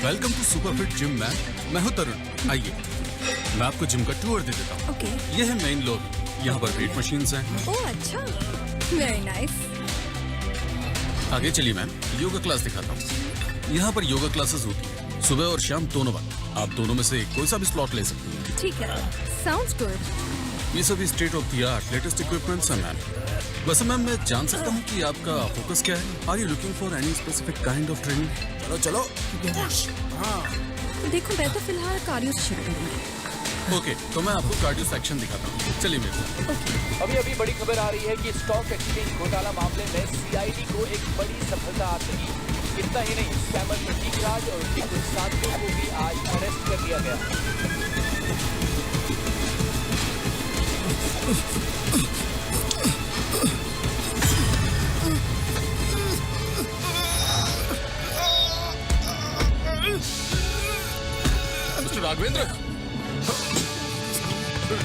Welcome to Superfit gym man. मैं हूं तरुण। आइए मैं आपको जिम का टूर दे देता हूँ। ओके। ये है मेन लॉबी। यहाँ पर वेट मशीन्स हैं। ओह अच्छा, वेरी नाइस। आगे चलिए मैम, योगा क्लास दिखाता हूँ। यहाँ पर योगा क्लासेस होती है सुबह और शाम दोनों वक्त। आप दोनों में से कोई सा भी स्लॉट ले सकती हैं। ठीक है, साउंड्स गुड। ये सभी state of the art latest equipments हैं मैम। वैसे मैम मैं जान सकता हूँ कि आपका फोकस क्या है? Are you looking for any specific kind of training? चलो चलो। देखो मैं तो फिलहाल कार्डियो से शुरू करूंगी। ओके, तो मैं आपको कार्डियो सेक्शन दिखाता हूँ। चलिए मेरे साथ। अभी बड़ी खबर आ रही है कि स्टॉक एक्सचेंज घोटाला मामले में सीआईडी को एक बड़ी सफलता हाथ लगी। इतना ही नहीं, स्कैमर प्रतीक राज और उनके कुछ साथियों को भी आज अरेस्ट कर लिया गया। मिस्टर राघवेंद्र,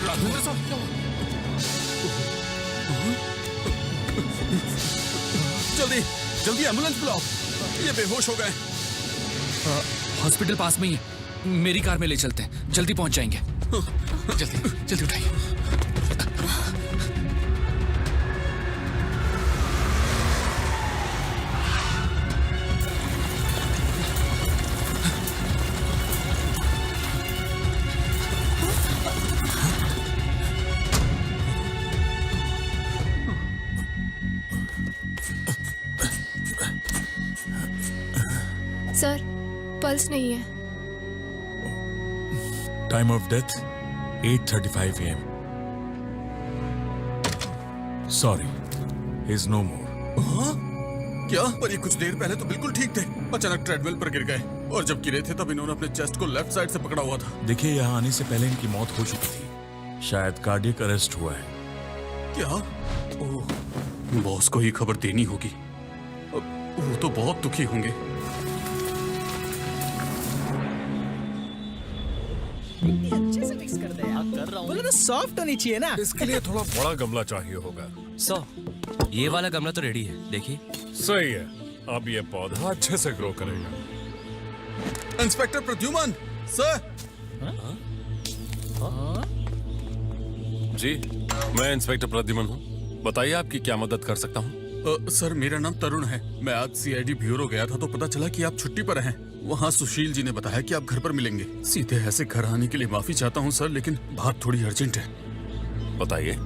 राघवेंद्र साहब, जल्दी जल्दी एम्बुलेंस बुलाओ, ये बेहोश हो गए। हॉस्पिटल पास में ही है, मेरी कार में ले चलते हैं, जल्दी पहुंच जाएंगे। जल्दी जल्दी उठाइए। सर, पल्स नहीं है। Time of death 8:35 AM. Sorry, is no more. क्या? पर ये कुछ देर पहले तो बिल्कुल ठीक थे। अचानक ट्रेडमिल पर गिर गए और जब गिरे थे तब इन्होंने अपने चेस्ट को लेफ्ट साइड से पकड़ा हुआ था। देखिए, यहाँ आने से पहले इनकी मौत हो चुकी थी। शायद कार्डियक अरेस्ट हुआ है। क्या? ओह, बॉस को ही खबर देनी होगी। वो तो बहुत दुखी होंगे। अच्छे से मिक्स कर दे यार। कर रहा हूँ। बोले तो सॉफ्ट होनी चाहिए ना। इसके लिए थोड़ा बड़ा गमला चाहिए होगा। ये वाला गमला तो रेडी है, देखिए। सही है, अब ये पौधा अच्छे से ग्रो करेगा। Inspector Pradyuman sir. जी, मैं इंस्पेक्टर प्रद्युमन हूँ। बताइए आपकी क्या मदद कर सकता हूँ? सर मेरा नाम तरुण है। मैं आज सीआईडी ब्यूरो गया था तो पता चला कि आप छुट्टी पर हैं। वहाँ सुशील जी ने बताया कि आप घर पर मिलेंगे। सीधे ऐसे घर आने के लिए माफी चाहता हूँ सर, लेकिन बात थोड़ी अर्जेंट है। बताइए।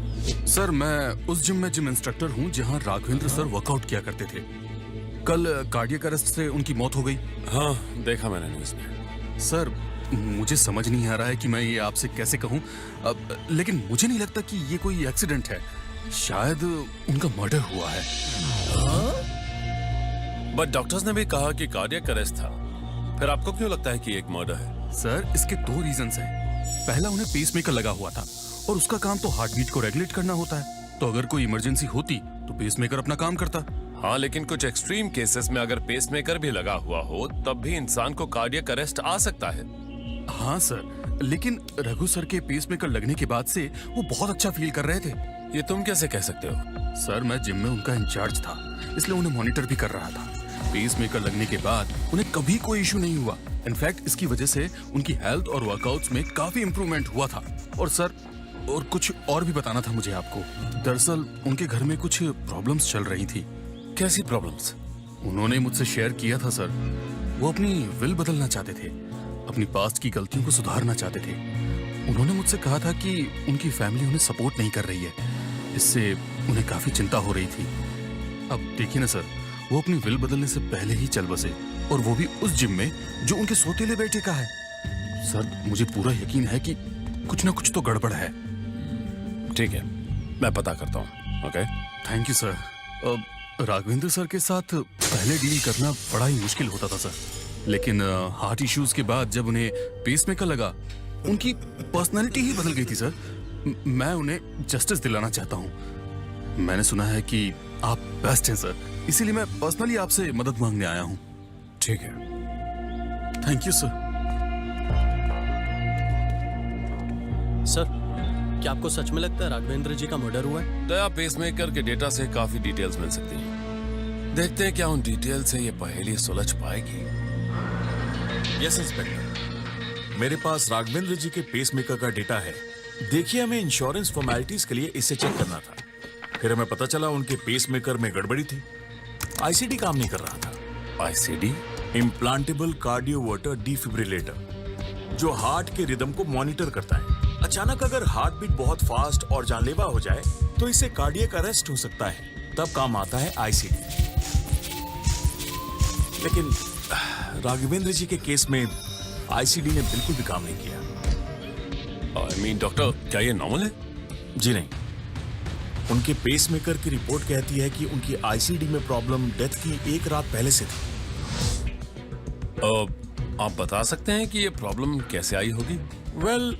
सर मैं उस जिम में जिम इंस्ट्रक्टर हूँ जहाँ राघवेंद्र सर वर्कआउट किया करते थे। कल कार्डियक अरेस्ट से उनकी मौत हो गई। हाँ, देखा मैंने न्यूज़ में। सर मुझे समझ नहीं आ रहा है कि मैं ये आपसे कैसे कहूँ, लेकिन मुझे नहीं लगता कि ये कोई एक्सीडेंट है। शायद उनका मर्डर हुआ है। बट डॉक्टर्स ने भी कहा कि कार्डियक अरेस्ट था। फिर आपको क्यों लगता है कि एक मर्डर है? सर इसके दो रीजंस हैं। पहला, उन्हें पेसमेकर लगा हुआ था और उसका काम तो हार्ट बीट को रेगुलेट करना होता है। तो अगर कोई इमरजेंसी होती तो पेसमेकर अपना काम करता। हाँ, लेकिन कुछ एक्सट्रीम केसेस में अगर पेसमेकर भी लगा हुआ हो तब भी इंसान को कार्डियक अरेस्ट आ सकता है। हाँ सर, लेकिन रघु सर के पेसमेकर लगने के बाद से वो बहुत अच्छा फील कर रहे थे। ये तुम कैसे कह सकते हो? सर मैं जिम में उनका इंचार्ज था, इसलिए उन्हें मॉनिटर भी कर रहा था। पेसमेकर लगने के बाद उन्हें कभी कोई इशू नहीं हुआ। इनफैक्ट इसकी वजह से उनकी हेल्थ और वर्कआउट्स में काफी इंप्रूवमेंट हुआ था। और सर और कुछ और भी बताना था मुझे आपको। दरअसल उनके घर में कुछ प्रॉब्लम्स चल रही थी। कैसी प्रॉब्लम्स? उन्होंने मुझसे शेयर किया था सर। वो अपनी विल बदलना चाहते थे, अपनी पास्ट की गलतियों को सुधारना चाहते थे। उन्होंने मुझसे कहा था कि उनकी फैमिली उन्हें सपोर्ट नहीं कर रही है, इससे उन्हें काफी चिंता हो रही थी। अब देखिए ना सर, वो अपनी विल बदलने से पहले ही चल बसे, और वो भी उस जिम में जो उनके सौतेले बेटे का है। सर मुझे पूरा यकीन है कि कुछ ना कुछ तो गड़बड़ है। ठीक है, मैं पता करता हूँ। Okay, thank you sir. Raghavendra sir के साथ पहले डील करना बड़ा ही मुश्किल होता था सर, लेकिन हार्ट इश्यूज के बाद जब उन्हें पेसमेकर लगा, उनकी पर्सनालिटी ही बदल गई थी सर। मैं उन्हें जस्टिस दिलाना चाहता हूँ। मैंने सुना है कि आप बेस्ट हैं सर, इसीलिए मैं पर्सनली आपसे मदद मांगने आया हूँ। ठीक है, थैंक यू सर। सर, क्या आपको सच में लगता है राघवेंद्र जी का मर्डर हुआ है? दया पेसमेकर के डेटा से काफी डिटेल्स मिल सकती हैं। देखते हैं क्या उन डिटेल से ये पहेली सुलझ पाएगी। यस इंस्पेक्टर, मेरे पास राघवेंद्र जी के पेसमेकर का डेटा है। देखिए, हमें इंश्योरेंस फॉर्मेलिटीज के लिए इसे चेक करना था। फिर हमें पता चला उनके पेसमेकर में गड़बड़ी थी, आईसीडी काम नहीं कर रहा था। आईसीडी? इम्प्लांटेबल कार्डियोवर्टर डिफिब्रिलेटर, जो हार्ट के रिदम को मॉनिटर करता है। अचानक अगर हार्ट बीट बहुत फास्ट और जानलेवा हो जाए तो इससे कार्डियक अरेस्ट हो सकता है, तब काम आता है आईसीडी। लेकिन राघवेंद्र जी के केस में आईसीडी ने बिल्कुल भी काम नहीं किया। आई मीन डॉक्टर, क्या ये नॉर्मल है? जी नहीं, उनके पेसमेकर की रिपोर्ट कहती है कि उनकी आईसीडी में प्रॉब्लम डेथ की एक रात पहले से थी। आप बता सकते हैं कि ये प्रॉब्लम कैसे आई होगी? वेल,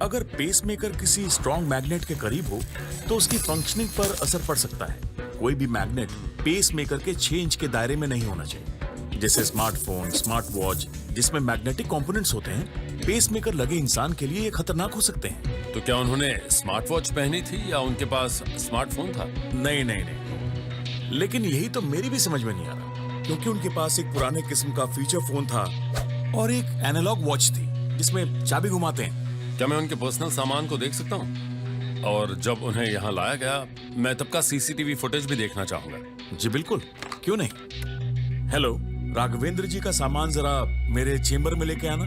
अगर पेसमेकर किसी स्ट्रॉन्ग मैग्नेट के करीब हो तो उसकी फंक्शनिंग पर असर पड़ सकता है। कोई भी मैग्नेट पेसमेकर के 6 इंच के दायरे में नहीं होना चाहिए। जैसे स्मार्टफोन, स्मार्ट वॉच, जिसमें मैग्नेटिक कंपोनेंट्स होते हैं, पेसमेकर लगे इंसान के लिए ये खतरनाक हो सकते हैं। तो क्या उन्होंने स्मार्ट वॉच पहनी थी या उनके पास स्मार्टफोन था? नहीं, लेकिन यही तो मेरी भी समझ में नहीं आ रहा, क्योंकि उनके पास एक पुराने किस्म का फीचर फोन था और एक एनालॉग वॉच थी जिसमें चाबी घुमाते हैं। क्या मैं उनके पर्सनल सामान को देख सकता हूँ? और जब उन्हें यहाँ लाया गया, मैं तब का सीसीटीवी फुटेज भी देखना चाहूंगा। जी बिल्कुल, क्यों नहीं। हेलो, राघवेंद्र जी का सामान जरा मेरे चेंबर में लेके आना।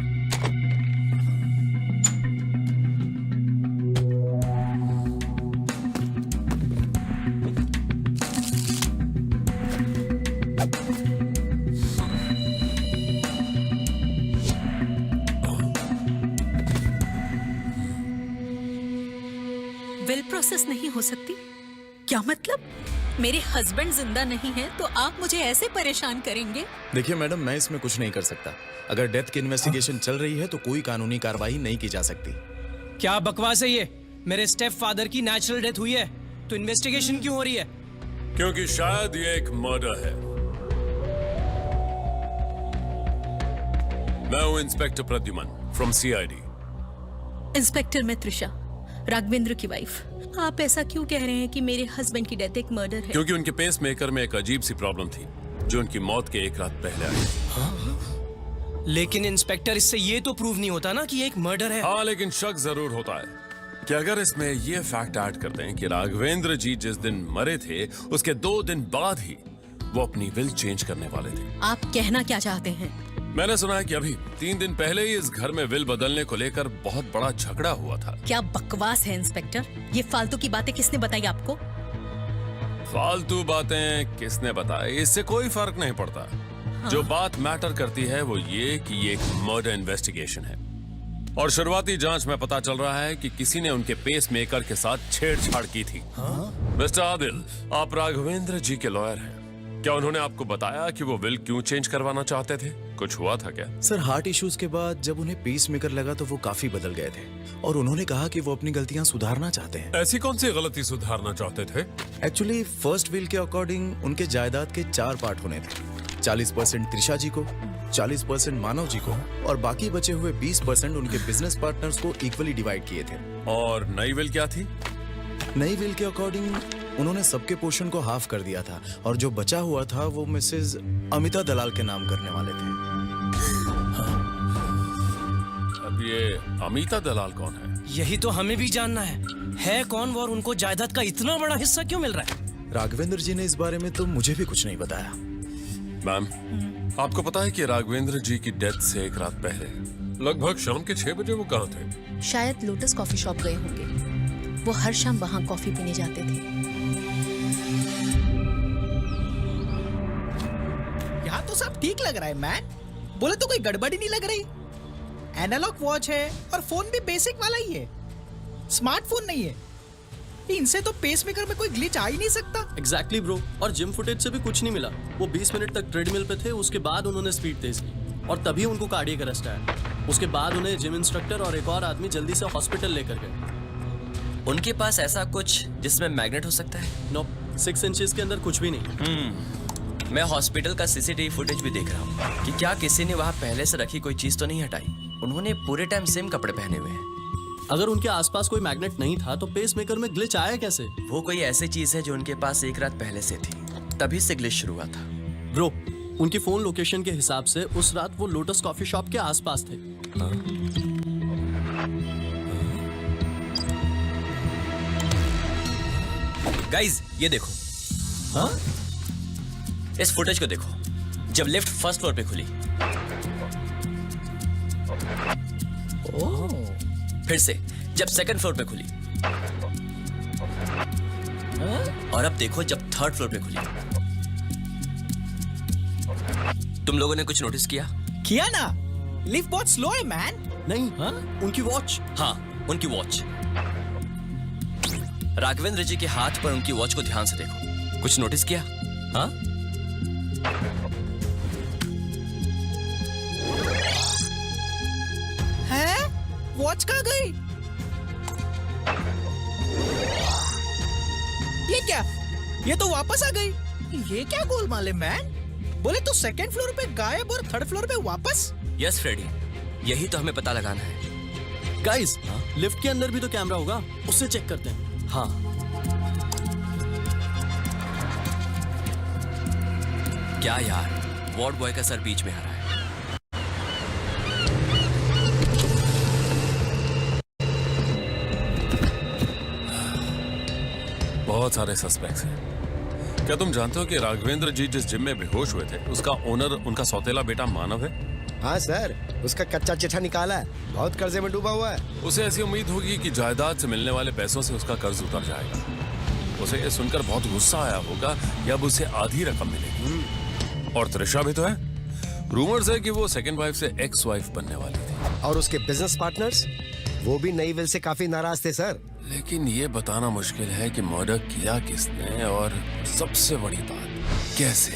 विल प्रोसेस नहीं हो सकती? क्या मतलब? मेरे हस्बैंड जिंदा नहीं है तो आप मुझे ऐसे परेशान करेंगे? देखिए मैडम, मैं इसमें कुछ नहीं कर सकता। अगर डेथ की इन्वेस्टिगेशन चल रही है तो कोई कानूनी कार्रवाई नहीं की जा सकती। क्या बकवास है ये? मेरे स्टेप फादर की नेचुरल डेथ हुई है तो इन्वेस्टिगेशन क्यों हो रही है? क्योंकि शायद ये एक मर्डर है। मैं हूं inspector Pradyuman from CID. Inspector, मैं त्रिशा, राघवेंद्र की वाइफ। आप ऐसा क्यों कह रहे हैं कि मेरे हस्बैंड की डेथ एक मर्डर है? क्योंकि उनके पेसमेकर में एक अजीब सी प्रॉब्लम थी जो उनकी मौत के एक रात पहले आई। हाँ? लेकिन इंस्पेक्टर, इससे ये तो प्रूव नहीं होता ना कि ये एक मर्डर है। हाँ, लेकिन शक जरूर होता है कि अगर इसमें ये फैक्ट ऐड कर दें कि राघवेंद्र जी जिस दिन मरे थे उसके 2 दिन बाद ही वो अपनी विल चेंज करने वाले थे। आप कहना क्या चाहते हैं? मैंने सुना है कि अभी 3 दिन पहले ही इस घर में विल बदलने को लेकर बहुत बड़ा झगड़ा हुआ था। क्या बकवास है इंस्पेक्टर? ये फालतू की बातें किसने बताई आपको? फालतू बातें किसने बताई, इससे कोई फर्क नहीं पड़ता। हाँ? जो बात मैटर करती है वो ये कि ये एक मर्डर इन्वेस्टिगेशन है और शुरुआती जांच में पता चल रहा है कि किसी ने उनके पेसमेकर के साथ छेड़छाड़ की थी। हाँ? मिस्टर आदिल, आप राघवेंद्र जी के लॉयर हैं। क्या उन्होंने आपको बताया कि वो विल क्यों चेंज करवाना चाहते थे? कुछ हुआ था क्या? सर, हार्ट इश्यूज के बाद जब उन्हें पेसमेकर लगा तो वो काफी बदल गए थे और उन्होंने कहा कि वो अपनी गलतियां सुधारना चाहते हैं। ऐसी कौन सी गलती सुधारना चाहते थे? एक्चुअली फर्स्ट विल के अकॉर्डिंग उनके जायदाद के 4 पार्ट होने थे। 40% त्रिशा जी को, 40% मानव जी को और बाकी बचे हुए 20% उनके बिजनेस पार्टनर्स को इक्वली डिवाइड किए थे। और नई विल क्या थी? नई विल के अकॉर्डिंग उन्होंने सबके पोर्शन को हाफ कर दिया था और जो बचा हुआ था वो मिसेस अमिता दलाल के नाम करने वाले थे। अब ये अमिता दलाल कौन है? यही तो हमें भी जानना है कौन और उनको जायदाद का इतना बड़ा हिस्सा क्यों मिल रहा है? राघवेंद्र जी ने इस बारे में तो मुझे भी कुछ नहीं बताया। मैम, आपको पता है कि राघवेंद्र जी की डेथ से एक रात पहले लगभग शाम के 6 बजे वो कहाँ थे? शायद लोटस कॉफी शॉप गए होंगे। वो हर शाम वहाँ कॉफी पीने जाते थे। यहाँ तो सब ठीक लग रहा है मैन। बोले तो कोई गड़बड़ी नहीं लग रही। एनालॉग वॉच है और फोन भी बेसिक वाला ही है, स्मार्टफोन नहीं है। इनसे तो पेसमेकर में कोई ग्लिच आ ही नहीं सकता। एग्जैक्टली ब्रो, और जिम फुटेज से भी कुछ नहीं मिला। वो 20 मिनट तक ट्रेडमिल पे थे, उसके बाद उन्होंने स्पीड तेज की और तभी उनको कार्डियक अरेस्ट आया। उसके बाद उन्हें जिम इंस्ट्रक्टर और एक और आदमी जल्दी से हॉस्पिटल लेकर गए। उनके पास ऐसा कुछ जिसमें मैग्नेट हो सकता है? नो, 6 इंचेस के अंदर कुछ भी नहीं। मैं हॉस्पिटल का सीसीटीवी फुटेज भी देख रहा हूँ कि क्या किसी ने वहाँ पहले से रखी कोई चीज तो नहीं हटाई। उन्होंने पूरे टाइम सेम कपड़े पहने हुए हैं। अगर उनके आसपास कोई मैग्नेट नहीं था तो पेसमेकर में ग्लिच आया कैसे? वो कोई ऐसी चीज है जो उनके पास एक रात पहले से थी, तभी से ग्लिच शुरू हुआ था। ब्रो, उनकी फोन लोकेशन के हिसाब से उस रात वो लोटस कॉफी शॉप के आसपास थे। गाइस ये देखो। हाँ? इस फुटेज को देखो, जब लिफ्ट फर्स्ट फ्लोर पे खुली। फिर से जब सेकंड फ्लोर पे खुली। और अब देखो जब थर्ड फ्लोर पे खुली। तुम लोगों ने कुछ नोटिस किया? किया ना, लिफ्ट बहुत स्लो है मैन। नहीं, उनकी वॉच। हाँ, उनकी वॉच। राघवेंद्र जी के हाथ पर उनकी वॉच को ध्यान से देखो। कुछ नोटिस किया? हाँ? है? वॉच कहाँ गई? ये क्या? ये तो वापस आ गई। ये क्या गोलमाल है मैन? बोले तो सेकंड फ्लोर पे गायब और थर्ड फ्लोर पे वापस। यस फ्रेडी, यही तो हमें पता लगाना है। गाइस, लिफ्ट के अंदर भी तो कैमरा होगा, उससे चेक करते हैं। हाँ। क्या यार, वार्ड बॉय का सर बीच में आ रहा है। बहुत सारे सस्पेक्ट्स हैं। क्या तुम जानते हो कि राघवेंद्र जी जिस जिम में बेहोश हुए थे उसका ओनर उनका सौतेला बेटा मानव है? हाँ सर, उसका कच्चा चिट्ठा निकाला है, बहुत कर्जे में डूबा हुआ है। उसे ऐसी उम्मीद होगी कि जायदाद से मिलने वाले पैसों से उसका कर्ज उतर जाएगा। उसे ये सुनकर बहुत गुस्सा आया होगा कि अब उसे आधी रकम मिलेगी। और त्रिशा भी तो है। रूमर्स है कि वो सेकंड वाइफ से एक्स वाइफ बनने वाली थी। और उसके बिजनेस पार्टनर्स, वो भी नई विल से काफी नाराज थे सर। लेकिन ये बताना मुश्किल है कि मर्डर किया किसने, और सबसे बड़ी बात, कैसे।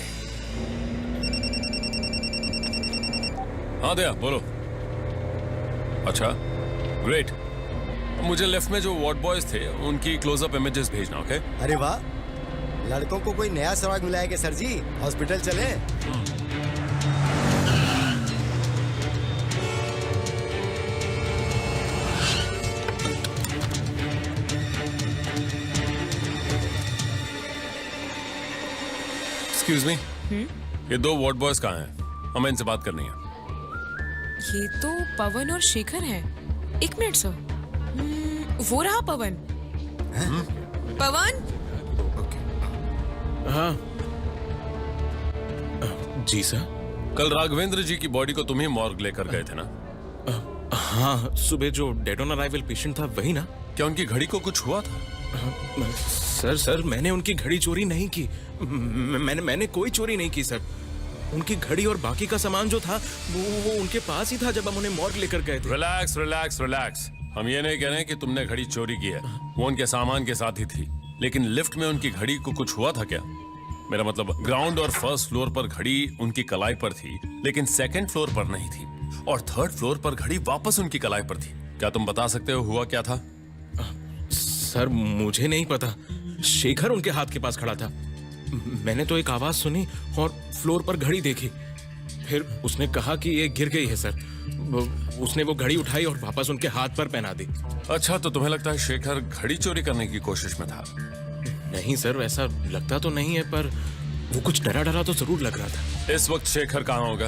हाँ दया, बोलो। अच्छा, ग्रेट। मुझे लेफ्ट में जो वार्ड बॉयज थे उनकी क्लोजअप इमेजेस भेजना, ओके? अरे वाह, लड़कों को कोई नया सुराग मिला है क्या सर जी? हॉस्पिटल चले? एक्सक्यूज मी, ये दो वार्ड बॉयज कहाँ हैं? हमें इनसे बात करनी है। ये तो पवन और शेखर हैं। एक मिनट सर, वो रहा पवन। पवन? हाँ जी सर। कल राघवेंद्र जी की बॉडी को तुम ही मॉर्ग लेकर गए थे ना? हाँ, सुबह जो डेड ऑन अराइवल पेशेंट था वही ना? क्या उनकी घड़ी को कुछ हुआ था? सर मैंने उनकी घड़ी चोरी नहीं की। मैंने कोई चोरी नहीं की सर। उनकी घड़ी और बाकी का सामान जो था वो उनके पास ही था जब हम उन्हें मॉर्ग लेकर गए थे। Relax relax relax. हम ये नहीं कह रहे कि तुमने घड़ी चोरी की है, वो उनके सामान के साथ ही थी। लेकिन लिफ्ट में उनकी घड़ी को कुछ हुआ था क्या? मेरा मतलब ग्राउंड और फर्स्ट फ्लोर पर घड़ी उनकी कलाई पर थी, लेकिन सेकंड फ्लोर पर नहीं थी, और थर्ड फ्लोर पर घड़ी वापस उनकी कलाई पर थी। क्या तुम बता सकते हो हुआ क्या था? सर मुझे नहीं पता। शेखर उनके हाथ के पास खड़ा था। मैंने तो एक आवाज सुनी और फ्लोर पर घड़ी देखी। फिर उसने कहा कि ये गिर गई है सर। उसने वो घड़ी उठाई और वापस उनके हाथ पर पहना दी। अच्छा, तो तुम्हें लगता है शेखर घड़ी चोरी करने की कोशिश में था? नहीं सर, वैसा लगता तो नहीं है, पर वो कुछ डरा डरा तो जरूर लग रहा था। इस वक्त शेखर कहाँ होगा?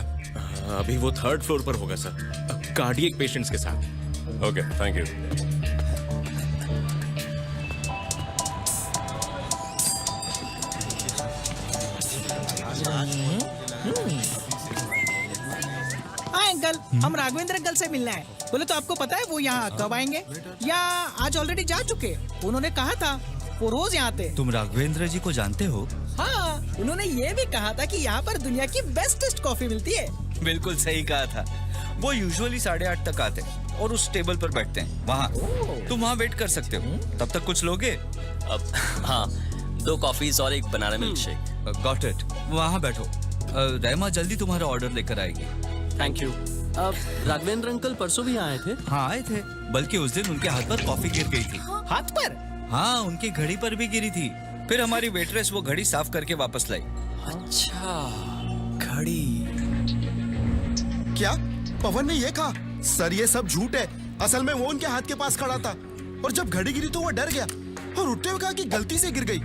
अभी वो थर्ड फ्लोर पर होगा सर, कार्डियक पेशेंट्स के साथ। Okay, thank you. हाँ अंकल, हम राघवेंद्र अंकल से मिलना है। बोले तो आपको पता है वो यहाँ कब आएंगे, या आज ऑलरेडी जा चुके? उन्होंने कहा था वो रोज यहाँ आते। तुम राघवेंद्र जी को जानते हो? हाँ, उन्होंने ये भी कहा था कि यहाँ पर दुनिया की बेस्टेस्ट कॉफी मिलती है। बिल्कुल सही कहा था। वो यूजुअली 8:30 तक आते हैं और उस टेबल पर बैठते हैं वहाँ। तुम वहाँ वेट कर सकते हो, तब तक कुछ लोगे? अब हाँ, 2 कॉफीज और एक banana milk shake. Got it. वहाँ बैठो। रहमा जल्दी तुम्हारा ऑर्डर लेकर आएगी। Thank you. अब राघवेंद्र अंकल परसों भी आए थे? हाँ आए थे, बल्कि उस दिन उनके हाथ पर कॉफी गिर गई थी। हाथ पर? हाँ, उनकी घड़ी पर भी गिरी थी। फिर हमारी वेटरेस वो घड़ी साफ करके वापस लाई। अच्छा, घड़ी। क्या पवन ने ये कहा? सर ये सब झूठ है। असल में वो उनके हाथ के पास खड़ा था और जब घड़ी गिरी तो वो डर गया और उठते हुए कहा कि गलती से गिर गई।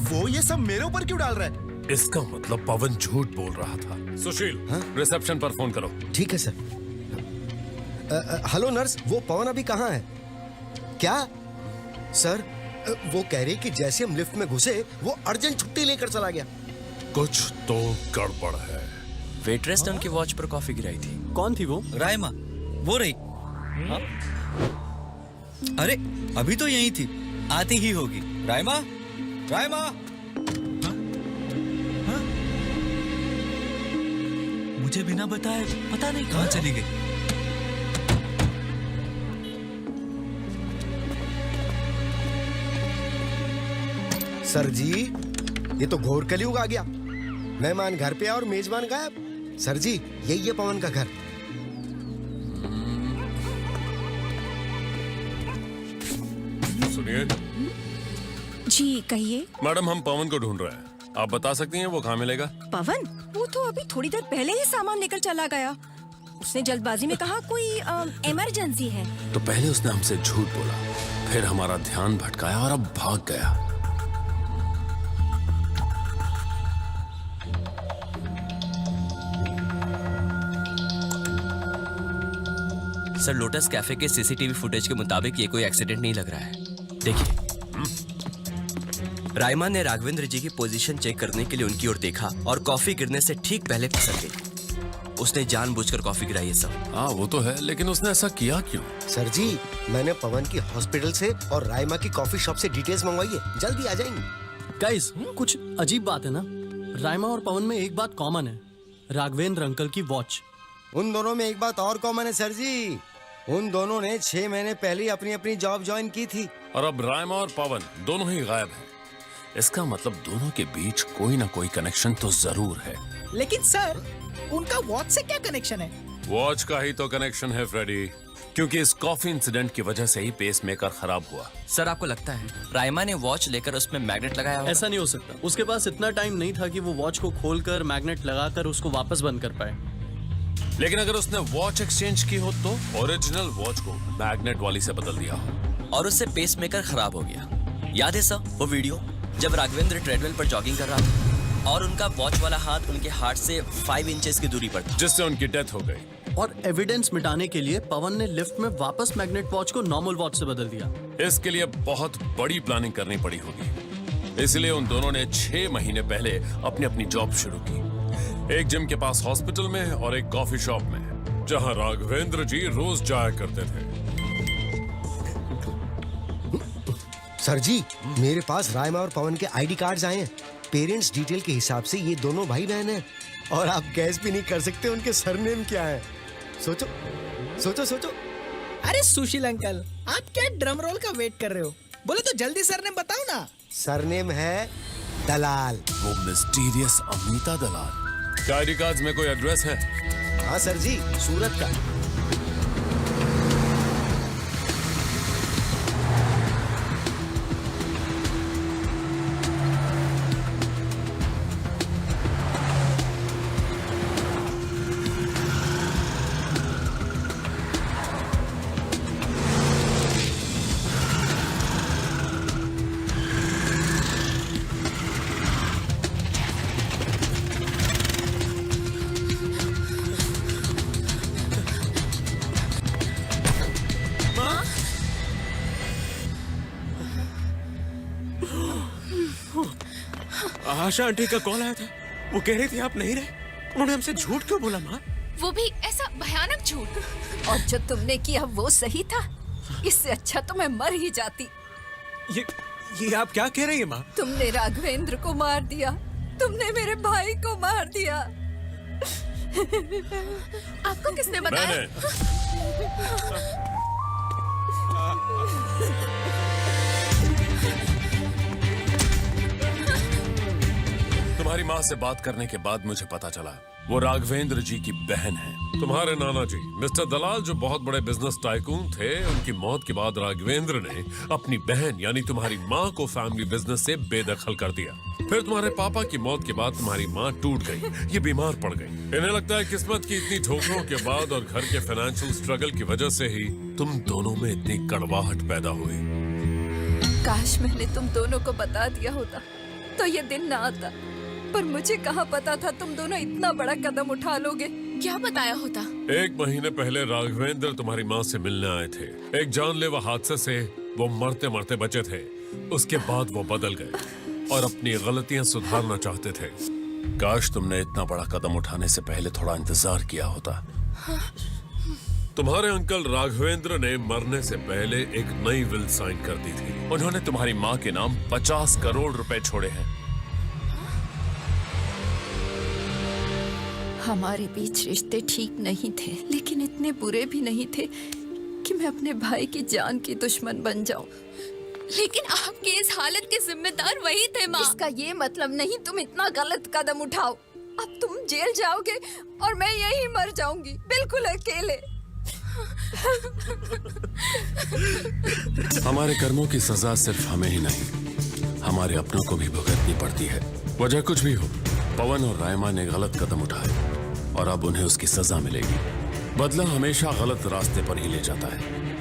वो ये सब मेरे ऊपर क्यों डाल रहा है? इसका मतलब पवन झूठ बोल रहा था। सुशील, रिसेप्शन पर फोन करो। ठीक है सर। हेलो नर्स, वो पवन अभी कहाँ है? क्या सर? वो कह रही कि जैसे हम लिफ्ट में घुसे वो अर्जेंट छुट्टी लेकर चला गया। कुछ तो गड़बड़ है। वेट्रेस ने उनकी वॉच पर कॉफी गिराई थी। कौन थी वो? रायमा, वो रही। अरे अभी तो यही थी, आती ही होगी। रायमा, रायमा। मुझे बिना बताए पता नहीं कहाँ चली गई। सर जी, ये तो घोर कलयुग आ गया। मेहमान घर पे और मेजबान गायब। सर जी, यही है पवन का घर। सुनिए जी कहिए। मैडम, हम पवन को ढूंढ रहे हैं। आप बता सकती हैं वो कहाँ मिलेगा? पवन? वो तो अभी थोड़ी देर पहले ही सामान लेकर चला गया। उसने जल्दबाजी में कहा कोई इमरजेंसी है। तो पहले उसने हमसे झूठ बोला, फिर हमारा ध्यान भटकाया और अब भाग गया। सर, लोटस कैफे के सीसीटीवी फुटेज के मुताबिक ये कोई एक्सीडेंट नहीं लग रहा है। देखिए, रायमा ने राघवेंद्र जी की पोजीशन चेक करने के लिए उनकी ओर देखा और कॉफी गिरने से ठीक पहले फिसल गई। उसने जानबूझकर कॉफी गिराई है सब। हाँ वो तो है, लेकिन उसने ऐसा किया क्यों? सर जी, मैंने पवन की हॉस्पिटल से और रायमा की कॉफी शॉप से डिटेल्स मंगवाई है, जल्दी आ जाएंगे। गाइस, कुछ अजीब बात है ना? रायमा और पवन में एक बात कॉमन है, राघवेंद्र अंकल की वॉच। उन दोनों में एक बात और कॉमन है सर जी, उन दोनों ने 6 महीने पहले अपनी अपनी जॉब ज्वाइन की थी। और अब रायमा और पवन दोनों ही गायब हैं। इसका मतलब दोनों के बीच कोई ना कोई कनेक्शन तो जरूर है। लेकिन सर, उनका वॉच से क्या कनेक्शन है? वॉच का ही तो कनेक्शन है फ्रेडी, क्योंकि इस कॉफी इंसिडेंट की वजह से ही पेसमेकर खराब हुआ। सर, आपको लगता है रायमा ने वॉच लेकर उसमें मैग्नेट लगाया होगा? ऐसा नहीं हो सकता। उसके पास इतना टाइम नहीं था कि वो वॉच को खोलकर मैग्नेट लगाकर उसको वापस बंद कर पाए। लेकिन अगर उसने वॉच एक्सचेंज की हो तो ओरिजिनल वॉच को मैग्नेट वाली से बदल दिया हो और उससे पेसमेकर खराब हो गया। याद है सर वो वीडियो जब राघवेंद्र ट्रेडमिल पर जॉगिंग कर रहा था और उनका वॉच वाला हाथ उनके हार्ट से 5 इंचेस की दूरी पर था, जिससे उनकी डेथ हो गई। और एविडेंस मिटाने के लिए पवन ने लिफ्ट में वापस मैग्नेट वॉच को नॉर्मल वॉच से बदल दिया। इसके लिए बहुत बड़ी प्लानिंग करनी पड़ी होगी, इसलिए उन दोनों ने 6 महीने पहले अपनी अपनी जॉब शुरू की। एक जिम के पास हॉस्पिटल में और एक कॉफी शॉप में, जहां राघवेंद्र जी रोज जाया करते थे। सर जी, मेरे पास रायमा और पवन के आईडी कार्ड्स आए हैं। पेरेंट्स डिटेल के हिसाब से ये दोनों भाई बहन हैं। और आप गैस भी नहीं कर सकते उनके सरनेम क्या है। सोचो सोचो सोचो। अरे सुशील अंकल, आप क्या ड्रम रोल का वेट कर रहे हो? बोले तो जल्दी सरनेम बताओ ना। सरनेम है दलाल। वो मिस्टीरियस अमिता दलाल। क्या आईडी कार्ड्स में कोई एड्रेस है? हाँ सर जी, सूरत का। आशा आंटी का कॉल आया था, वो कह रही थी आप नहीं रहे। उन्होंने हमसे झूठ क्यों बोला माँ? वो भी ऐसा भयानक झूठ। और जो तुमने किया वो सही था। इससे अच्छा तो मैं मर ही जाती। ये आप क्या कह रही है माँ? तुमने राघवेंद्र को मार दिया, तुमने मेरे भाई को मार दिया। आपको किसने बताया? तुम्हारी माँ से बात करने के बाद मुझे पता चला वो राघवेंद्र जी की बहन है। तुम्हारे नाना जी मिस्टर दलाल जो बहुत बड़े बिजनेस टाइकून थे, उनकी मौत के बाद राघवेंद्र ने अपनी बहन यानी तुम्हारी माँ को फैमिली बिजनेस से बेदखल कर दिया। फिर तुम्हारे पापा की मौत के बाद तुम्हारी माँ टूट गई, ये बीमार पड़ गई। इन्हें लगता है किस्मत की इतनी ठोकरों के बाद और घर के फाइनेंशियल स्ट्रगल की वजह से ही तुम दोनों में इतनी कड़वाहट पैदा हुई। काश मैंने तुम दोनों को बता दिया होता तो ये दिन ना आता। पर मुझे कहाँ पता था तुम दोनों इतना बड़ा कदम उठा लोगे। क्या बताया होता? 1 महीने पहले राघवेंद्र तुम्हारी माँ से मिलने आए थे। एक जानलेवा हादसे से वो मरते मरते बचे थे। उसके बाद वो बदल गए और अपनी गलतियां सुधारना चाहते थे। काश तुमने इतना बड़ा कदम उठाने से पहले थोड़ा इंतजार किया होता। तुम्हारे अंकल राघवेंद्र ने मरने से पहले एक नई विल साइन कर दी थी। उन्होंने तुम्हारी माँ के नाम 50 करोड़ रुपए छोड़े हैं। हमारे बीच रिश्ते ठीक नहीं थे, लेकिन इतने बुरे भी नहीं थे कि मैं अपने भाई की जान की दुश्मन बन जाऊं। लेकिन आपके इस हालत के जिम्मेदार वही थे माँ। इसका ये मतलब नहीं तुम इतना गलत कदम उठाओ। अब तुम जेल जाओगे और मैं यहीं मर जाऊंगी, बिल्कुल अकेले। हमारे कर्मों की सजा सिर्फ हमें ही नहीं, हमारे अपनों को भी भुगतनी पड़ती है। वजह कुछ भी हो, पवन और रायमा ने गलत कदम उठाए और अब उन्हें उसकी सजा मिलेगी। बदला हमेशा गलत रास्ते पर ही ले जाता है,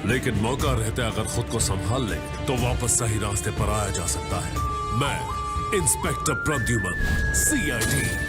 लेकिन मौका रहते अगर खुद को संभाल ले तो वापस सही रास्ते पर आया जा सकता है। मैं इंस्पेक्टर प्रद्युमन, CID।